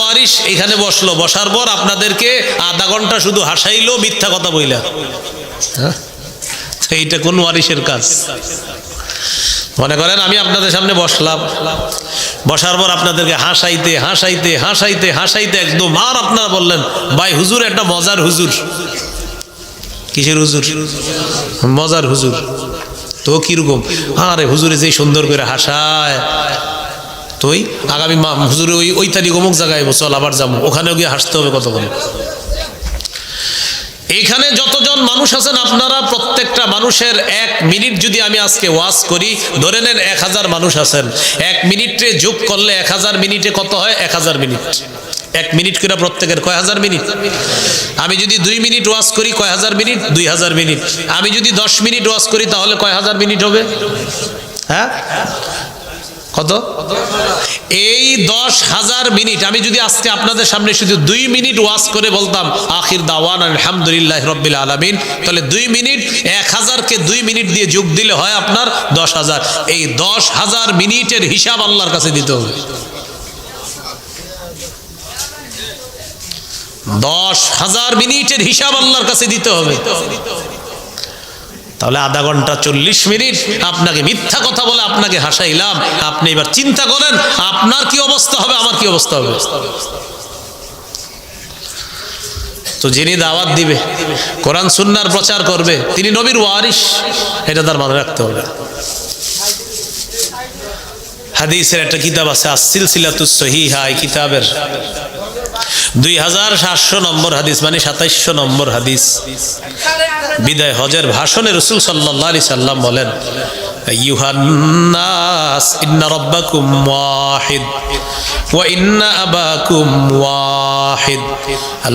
ওয়ারিশ এখানে বসলো, বসার পর আপনাদেরকে আধা ঘন্টা শুধু হাসাইলো মিথ্যা কথা বইলা। এইটা কোন ওয়ারিশের কাজ? মনে করেন আমি আপনাদের সামনে বসলাম, বসার পর আপনাদেরকে হাসাইতে হাসাইতে হাসাইতে হাসাইতে একদম আর আপনারা বললেন ভাই হুজুর একটা মজার হুজুর। কিসের হুজুর? মজার হুজুর। তো কিরকম? আরে হুজুরে যে সুন্দর করে হাসায়, তুই আগামী হুজুরে ওই তারিখ অমুক জায়গায় চল আবার যাবো, ওখানেও গিয়ে হাসতে হবে কতক্ষণ। এইখানে যতজন মানুষ আছেন আপনারা প্রত্যেকটা মানুষের 1 মিনিট যদি আমি আজকে ওয়াজ করি, ধরে নেন 1000 মানুষ আছেন, 1 মিনিটে যোগ করলে 1000 মিনিটে কত হয়? 1000 মিনিট। 1 মিনিট করে প্রত্যেকের কয় হাজার মিনিট? আমি যদি 2 মিনিট ওয়াজ করি কয় হাজার মিনিট? 2000 মিনিট। আমি যদি 10 মিনিট ওয়াজ করি তাহলে কয় হাজার মিনিট হবে? হ্যাঁ কত? এই 10,000 মিনিট আমি যদি আজকে আপনাদের সামনে শুধু 2 মিনিট ওয়াজ করে বলতাম আখির দাওয়ান আলহামদুলিল্লাহি রাব্বিল আলামিন, তাহলে 2 মিনিট 1000কে 2 মিনিট দিয়ে যোগ দিলে হয় আপনার 10,000। এই 10,000 মিনিটের হিসাব আল্লাহর কাছে দিতে হবে। 10,000 মিনিটের হিসাব আল্লাহর কাছে দিতে হবে। তাহলে আধা ঘন্টা 40 মিনিট আপনাকে মিথ্যা কথা বলে আপনাকে হাসাইলাম। আপনি এবার চিন্তা করেন আপনার কি অবস্থা হবে, আমার কি অবস্থা হবে। তো যিনি দাওয়াত দিবে, কোরআন সুন্নাহর প্রচার করবে, তিনি নবীর ওয়ারিস, এটা তার মনে রাখতে হবে। হাদিসের একটা কিতাব আছে আস-সিলসিলাতুস সহিহা, এই কিতাবের 2700 নম্বর হাদিস, মানে 2700 নম্বর হাদিস। বিদায় হজের ভাষণে রাসূল সাল্লাল্লাহু আলাইহি সাল্লাম বলেন, আইয়ুহান নাস ইন্না রাব্বাকুম ওয়াহিদ ওয়া ইন্না আবাকুম ওয়াহিদ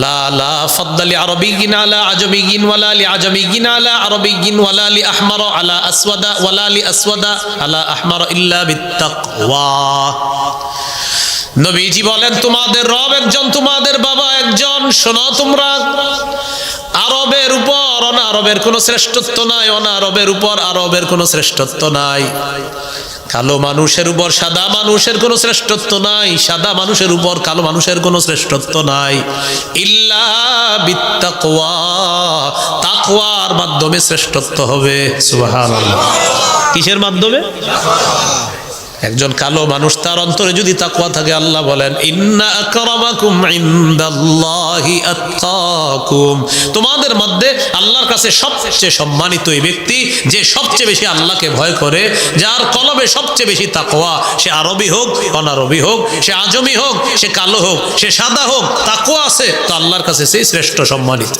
লা লা ফাদ্দালি আরাবিয়্যিন আলা আজমিয়্যিন ওয়ালা লি আজমিয়্যিন আলা আরাবিয়্যিন ওয়ালা লি আহমার আলা আসওয়াদা ওয়ালা লি আসওয়াদা আলা আহমার ইল্লা বিত্তাকওয়া। নবীজি বলেন তোমাদের রব একজন, তোমাদের বাবা একজন। শোনো তোমরা, আরবের উপর অনারবের কোনো শ্রেষ্ঠত্ব নাই, অনারবের উপর আরবের কোনো শ্রেষ্ঠত্ব নাই। কালো মানুষের উপর সাদা মানুষের কোনো শ্রেষ্ঠত্ব নাই, সাদা মানুষের উপর কালো মানুষের কোনো শ্রেষ্ঠত্ব নাই। ইল্লা বিত্তাকওয়া, তাকওয়ার মাধ্যমে শ্রেষ্ঠত্ব হবে। সুবহানাল্লাহ। কিসের মাধ্যমে? একজন কালো মানুষ, তার অন্তরে যদি তাকওয়া থাকে, আল্লাহ বলেন ইন্না আকরামাকুম ইনদাল্লাহি আতকাকুম, তোমাদের মধ্যে আল্লাহর কাছে সবচেয়ে সম্মানিত ওই ব্যক্তি যে সবচেয়ে বেশি আল্লাহকে ভয় করে, যার কলবে সবচেয়ে বেশি তাকওয়া। সে আরবি হোক, অনারবি হোক, সে আজমি হোক, সে কালো হোক, সে সাদা হোক, তাকওয়া আছে তো আল্লাহর কাছে সেই শ্রেষ্ঠ সম্মানিত।